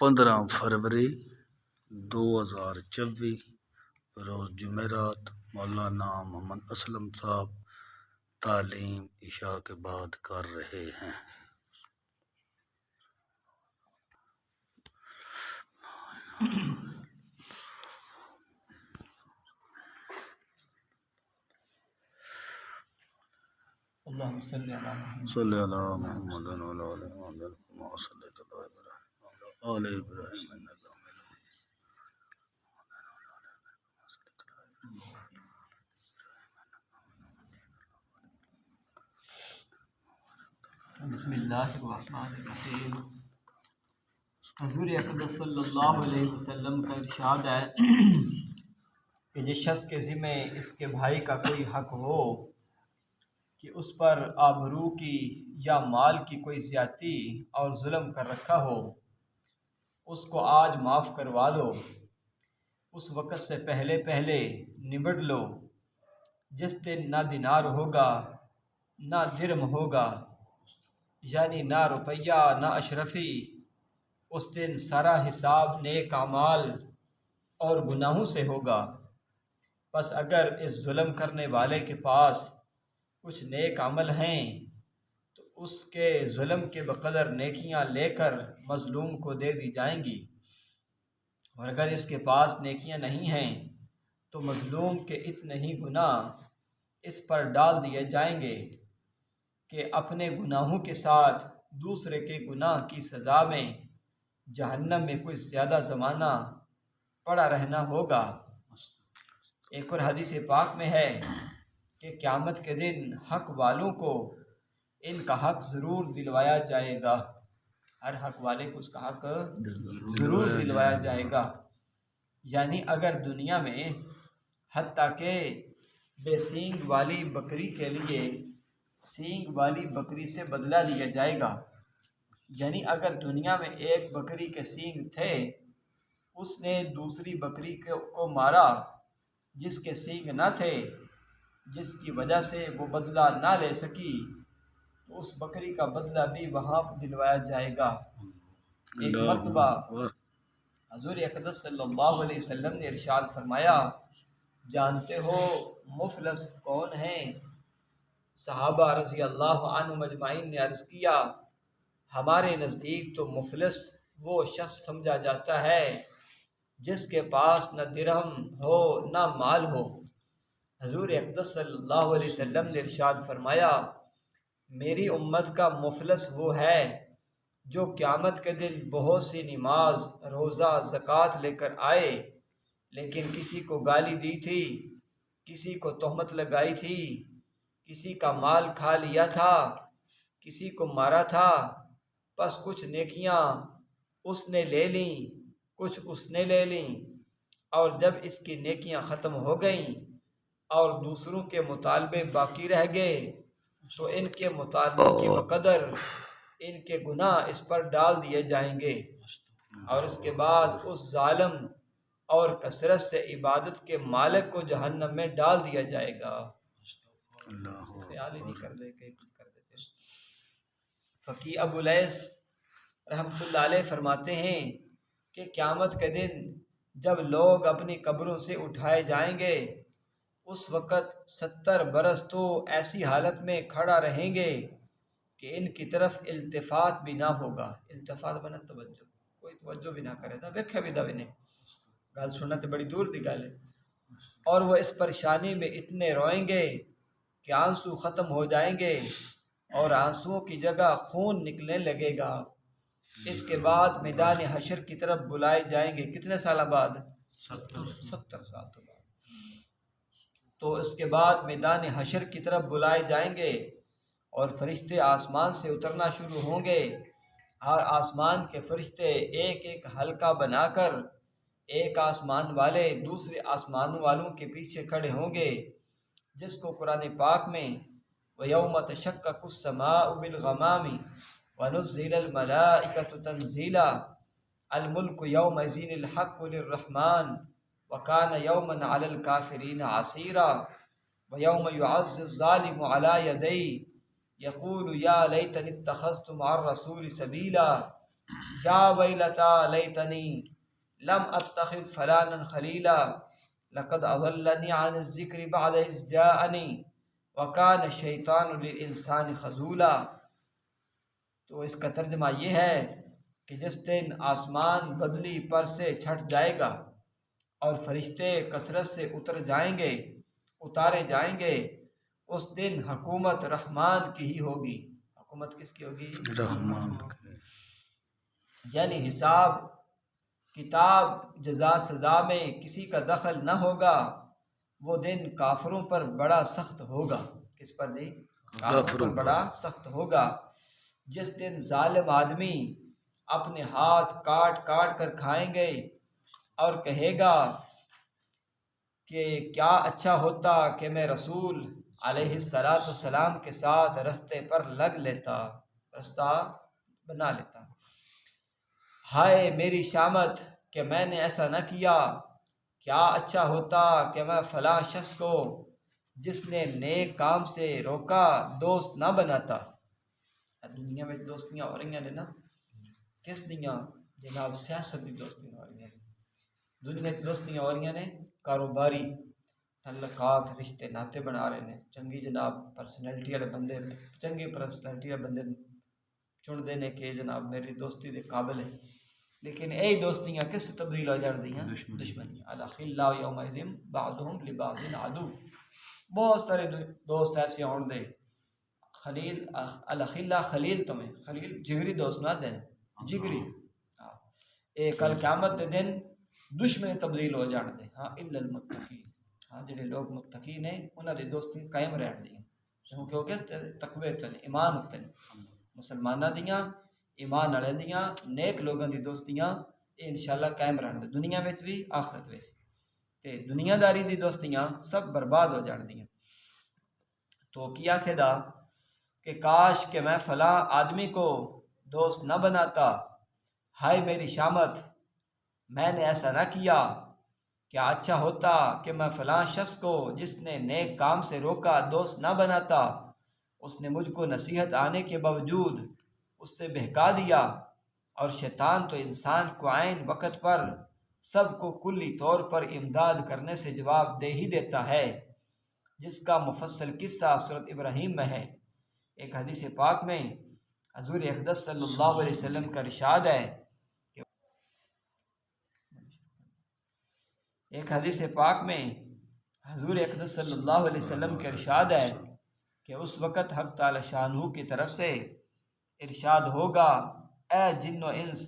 15 فروری 2024 روز جمعرات مولانا محمد اسلم صاحب تعلیم عشاء کے بعد کر رہے ہیں۔ اللہم صلی علی محمد صلی اللہ محمد وعلی آل محمد کما صلیت علی ابراہیم وعلی آل ابراہیم انک حمید مجید۔ بسم اللہ الرحمن الرحیم۔ حضور اقدس صلی اللہ علیہ وسلم کا ارشاد ہے کہ جس شخص کے ذمہ اس کے بھائی کا کوئی حق ہو کہ اس پر آبرو کی یا مال کی کوئی زیادتی اور ظلم کر رکھا ہو، اس کو آج معاف کروا دو، اس وقت سے پہلے نبڑ لو جس دن نہ دینار ہوگا نہ درم ہوگا، یعنی نہ روپیہ نہ اشرفی۔ اس دن سارا حساب نیک اعمال اور گناہوں سے ہوگا۔ پس اگر اس ظلم کرنے والے کے پاس کچھ نیک عمل ہیں تو اس کے ظلم کے بقدر نیکیاں لے کر مظلوم کو دے دی جائیں گی، اور اگر اس کے پاس نیکیاں نہیں ہیں تو مظلوم کے اتنے ہی گناہ اس پر ڈال دیے جائیں گے کہ اپنے گناہوں کے ساتھ دوسرے کے گناہ کی سزا میں جہنم میں کچھ زیادہ زمانہ پڑا رہنا ہوگا۔ ایک اور حدیث پاک میں ہے کہ قیامت کے دن حق والوں کو ان کا حق ضرور دلوایا جائے گا، ہر حق والے کو اس کا حق ضرور دلوایا جائے گا۔ یعنی اگر دنیا میں حتیٰ کہ بے سینگ والی بکری کے لیے سینگ والی بکری سے بدلہ لیا جائے گا، یعنی اگر دنیا میں ایک بکری کے سینگ تھے، اس نے دوسری بکری کو مارا جس کے سینگ نہ تھے، جس کی وجہ سے وہ بدلہ نہ لے سکی، تو اس بکری کا بدلہ بھی وہاں دلوایا جائے گا۔ ایک مرتبہ حضور اقدس صلی اللہ علیہ وسلم نے ارشاد فرمایا، جانتے ہو مفلس کون ہیں؟ صحابہ رضی اللہ عنہم اجمعین نے عرض کیا، ہمارے نزدیک تو مفلس وہ شخص سمجھا جاتا ہے جس کے پاس نہ درہم ہو نہ مال ہو۔ حضور اقدس صلی اللہ علیہ وسلم نے ارشاد فرمایا، میری امت کا مفلس وہ ہے جو قیامت کے دن بہت سی نماز روزہ زکوٰۃ لے کر آئے، لیکن کسی کو گالی دی تھی، کسی کو تہمت لگائی تھی، کسی کا مال کھا لیا تھا، کسی کو مارا تھا، پس کچھ نیکیاں اس نے لے لیں کچھ اس نے لے لیں، اور جب اس کی نیکیاں ختم ہو گئیں اور دوسروں کے مطالبے باقی رہ گئے تو ان کے مطالبے کی بقدر ان کے گناہ اس پر ڈال دیے جائیں گے، اور اس کے بعد اس ظالم اور کثرت سے عبادت کے مالک کو جہنم میں ڈال دیا جائے گا۔ خیال ہی نہیں کر دیتے۔ فقی ابو لیث رحمۃ اللہ علیہ فرماتے ہیں کہ قیامت کے دن جب لوگ اپنی قبروں سے اٹھائے جائیں گے، اس وقت 70 برس تو ایسی حالت میں کھڑا رہیں گے کہ ان کی طرف التفات بھی نہ ہوگا۔ التفات بنا توجہ، کوئی توجہ بھی نہ کرے تھا، ویکھے بھی دے گل سننا تو بڑی دور دی گل ہے۔ اور وہ اس پریشانی میں اتنے روئیں گے کہ آنسو ختم ہو جائیں گے اور آنسوؤں کی جگہ خون نکلنے لگے گا۔ اس کے بعد میدان حشر کی طرف بلائے جائیں گے، کتنے سال بعد؟ 70 سال بعد۔ تو اس کے بعد میدان حشر کی طرف بلائے جائیں گے اور فرشتے آسمان سے اترنا شروع ہوں گے، ہر آسمان کے فرشتے ایک ایک حلقہ بنا کر ایک آسمان والے دوسرے آسمان والوں کے پیچھے کھڑے ہوں گے، جس کو قرآن پاک میں وَيَوْمَ تَشَقَّقُ السَّمَاءُ بِالْغَمَامِ وَنُزِّلَ الْمَلَائِكَةُ تَنزِيلًا الْمُلْكُ يَوْمَئِذٍ الْحَقُّ لِلرَّحْمَنِ وَكَانَ يَوْمًا عَلَى الْكَافِرِينَ عَسِيرًا وَيَوْمَ يُعَضُّ الظَّالِمُ عَلَى يَدَيْهِ يَقُولُ يَا لَيْتَنِي اتَّخَذْتُ مَعَ الرَّسُولِ سَبِيلًا یا ویلتا لیتنی لم اتخذ فلانا خلیلا لقد اضلنی عن الذکر بعد اذ جاءنی وکان الشیطان للانسان خذولا۔ تو اس کا ترجمہ یہ ہے کہ جس دن آسمان بدلی پر سے چھٹ جائے گا اور فرشتے کثرت سے اتارے جائیں گے، اس دن حکومت رحمان کی ہی ہوگی۔ حکومت کس کی ہوگی؟ رحمان کی۔ یعنی حساب کتاب جزا سزا میں کسی کا دخل نہ ہوگا۔ وہ دن کافروں پر بڑا سخت ہوگا۔ کس پر جی؟ کافروں پر بڑا سخت ہوگا، جس دن ظالم آدمی اپنے ہاتھ کاٹ کاٹ کر کھائیں گے اور کہے گا کہ کیا اچھا ہوتا کہ میں رسول علیہ السلام کے ساتھ رستے پر لگ لیتا، رستہ بنا لیتا۔ ہائے میری شامت کہ میں نے ایسا نہ کیا، کیا اچھا ہوتا کہ میں فلاں شخص کو جس نے نیک کام سے روکا دوست نہ بناتا۔ دنیا میں دوستیاں ہو رہی ہیں نا، کس دیاں؟ جناب سیاست کی دوستیاں ہو رہی ہیں، دنیا کی دوستیاں ہو رہی ہیں نے کاروباری تعلقات رشتے ناتے بنا رہے ہیں، چنگی جناب پرسنالٹی والے بندے، چنگی پرسنالٹی والے بندے چن دینے کے جناب میری دوستی دے قابل ہے، لیکن یہی دوستیاں کس سے تبدیل ہو جان دیاں؟ دشمنی۔ الاخلاء یومئذ بعضهم لبعض عدو۔ بہت سارے دوست ایسے ہون دے، خلیل الاخلاء خلیل تمہیں، خلیل جگری دوست نہ دیں، جگری اے کل قیامت دے دن دشمن تبدیل ہو جان دے۔ ہاں الا المتقین، ہاں جڑے لوگ متقین ہیں انہاں دی دوستی قائم رہن دی، کیونکہ وہ کس تقوی تے ایمان تے مسلماناں دیاں ایمان والے دیاں نیک لوگاں دی دوستیاں یہ انشاءاللہ قائم رہن دے، دنیا وچ بھی آخرت وچ۔ تے دنیا داری دی دوستیاں سب برباد ہو جان دیاں۔ تو کیا کھدا کہ کاش کہ میں فلاں آدمی کو دوست نہ بناتا، ہائے میری شامت میں نے ایسا نہ کیا، کیا اچھا ہوتا کہ میں فلاں شخص کو جس نے نیک کام سے روکا دوست نہ بناتا۔ اس نے مجھ کو نصیحت آنے کے باوجود اس سے بہکا دیا، اور شیطان تو انسان کو عین وقت پر سب کو کلی طور پر امداد کرنے سے جواب دے ہی دیتا ہے، جس کا مفصل قصہ سورۃ ابراہیم میں ہے۔ ایک حدیث پاک میں حضور اقدس صلی اللہ علیہ وسلم کا ارشاد ہے، ایک حدیث پاک میں حضور اقدس صلی اللہ علیہ وسلم کا ارشاد ہے کہ اس وقت حق تعالی شانہ کی طرف سے ارشاد ہوگا، اے جن و انس